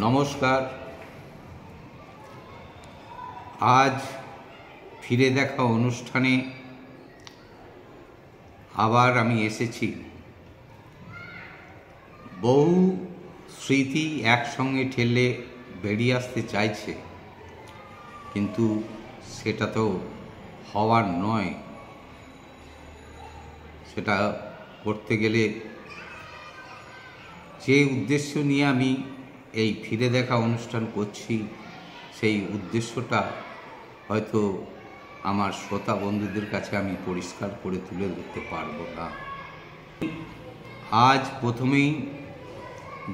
নমস্কার। আজ ফিরে দেখা অনুষ্ঠানে আবার আমি এসেছি। বহু স্মৃতি একসঙ্গে ঠেলে বেরিয়ে আসতে চাইছে, কিন্তু সেটা তো হওয়ার নয়। সেটা করতে গেলে যে উদ্দেশ্য নিয়ে আমি এই ফিরে দেখা অনুষ্ঠান করছি, সেই উদ্দেশ্যটা হয়তো আমার শ্রোতা বন্ধুদের কাছে আমি পরিষ্কার করে তুলে ধরতে পারবো না। আজ প্রথমেই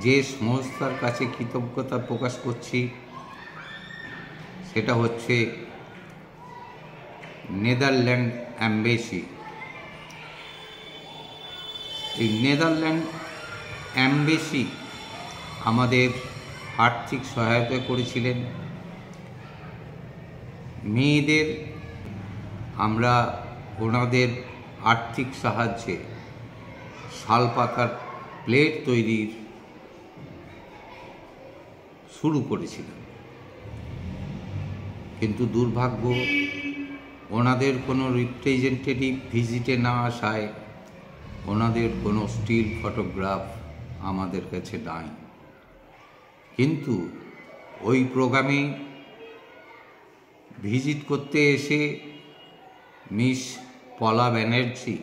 যে সংস্থার কাছে কৃতজ্ঞতা প্রকাশ করছি, সেটা হচ্ছে নেদারল্যান্ড অ্যাম্বাসি। এই নেদারল্যান্ড অ্যাম্বাসি আমাদের আর্থিক সহায়তা করেছিলেন। মেয়েদের আমরা ওনাদের আর্থিক সাহায্যে শালপাতার প্লেট তৈরির শুরু করেছিলাম, কিন্তু দুর্ভাগ্য ওনাদের কোনো রিপ্রেজেন্টেটিভ ভিজিটে না আসায় ওনাদের কোনো স্টিল ফটোগ্রাফ আমাদের কাছে নাই। কিন্তু ওই প্রোগ্রামে ভিজিট করতে এসে মিস পলা ব্যানার্জি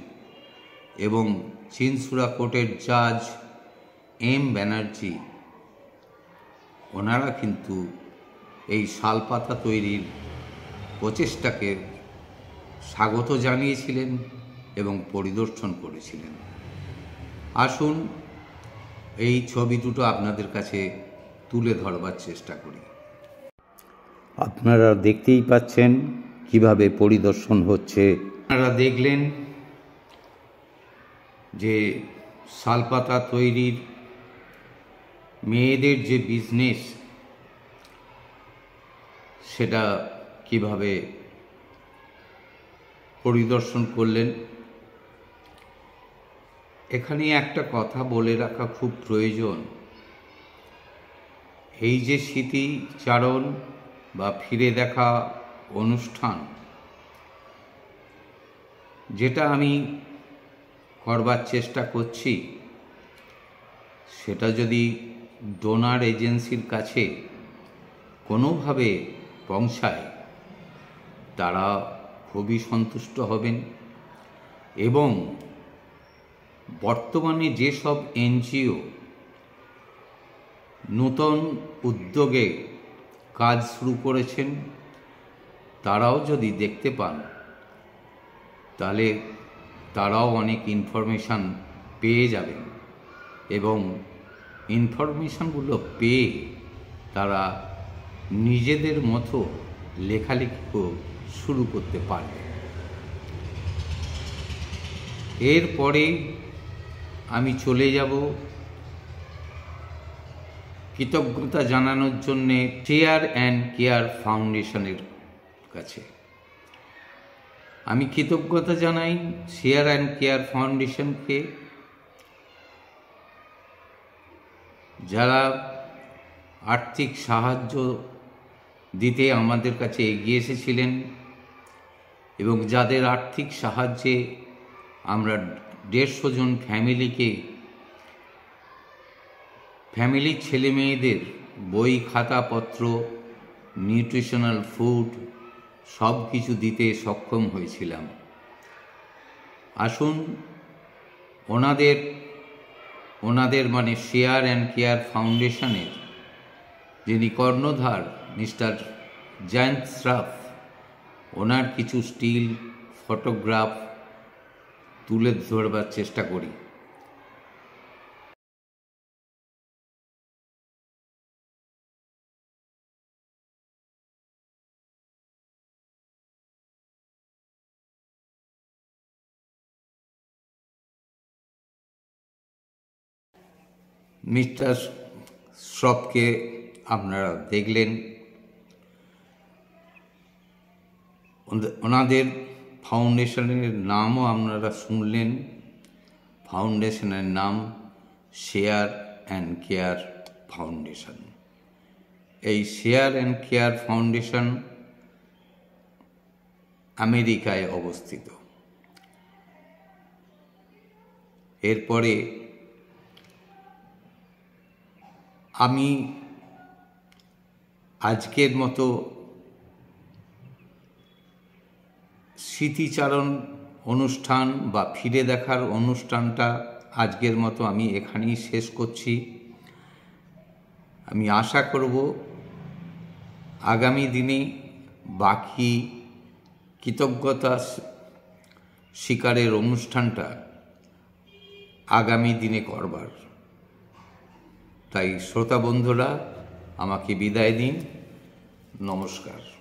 এবং চিনসুরা কোর্টের জাজ এম ব্যানার্জি, ওনারা কিন্তু এই শালপাতা তৈরির প্রচেষ্টাকে স্বাগত জানিয়েছিলেন এবং পরিদর্শন করেছিলেন। আসুন এই ছবি দুটো আপনাদের কাছে তুলে ধরবার চেষ্টা করি। আপনারা দেখতেই পাচ্ছেন কিভাবে পরিদর্শন হচ্ছে। আপনারা দেখলেন যে শালপাতা তৈরির মেয়েদের যে বিজনেস, সেটা কিভাবে পরিদর্শন করলেন। এখানে একটা কথা বলে রাখা খুব প্রয়োজন। এই যে স্মৃতিচারণ বা ফিরে দেখা অনুষ্ঠান, যেটা আমি করবার চেষ্টা করছি, সেটা যদি ডোনার এজেন্সির কাছে কোনোভাবে পৌঁছায়, তারা খুবই সন্তুষ্ট হবেন। এবং বর্তমানে যেসব এনজিও নূতন উদ্যোগে কাজ শুরু করেছেন, তারাও যদি দেখতে পান, তাহলে তারাও অনেক ইনফরমেশান পেয়ে যাবেন এবং ইনফরমেশানগুলো পেয়ে তারা নিজেদের মতো লেখালেখিও শুরু করতে পারবে। এরপরে আমি চলে যাব কৃতজ্ঞতা জানানোর জন্যে শেয়ার অ্যান্ড কেয়ার ফাউন্ডেশনের কাছে। আমি কৃতজ্ঞতা জানাই শেয়ার অ্যান্ড কেয়ার ফাউন্ডেশনকে, যারা আর্থিক সাহায্য দিতে আমাদের কাছে এগিয়ে এসেছিলেন এবং যাদের আর্থিক সাহায্যে আমরা 150 জন ফ্যামিলির ছেলে মেয়েদের বই, খাতাপত্র, নিউট্রিশনাল ফুড সব কিছু দিতে সক্ষম হয়েছিলাম। আসুন ওনাদের মানে শেয়ার অ্যান্ড কেয়ার ফাউন্ডেশনের যিনি কর্ণধার মিস্টার জয়ন্ত শ্রফ, ওনার কিছু স্টিল ফটোগ্রাফ তুলে ধরবার চেষ্টা করি। মিস্টার শ্রফকে আপনারা দেখলেন। ওনাদের ফাউন্ডেশনের নামও আপনারা শুনলেন। ফাউন্ডেশনের নাম শেয়ার অ্যান্ড কেয়ার ফাউন্ডেশন। এই শেয়ার অ্যান্ড কেয়ার ফাউন্ডেশন আমেরিকায় অবস্থিত। এরপরে আমি আজকের মতো স্মৃতিচারণ অনুষ্ঠান বা ফিরে দেখার অনুষ্ঠানটা আজকের মতো আমি এখানেই শেষ করছি। আমি আশা করব আগামী দিনে বাকি কৃতজ্ঞতা স্বীকারের অনুষ্ঠানটা আগামী দিনে করবার। তাই শ্রোতা বন্ধুরা আমাকে বিদায় দিন। নমস্কার।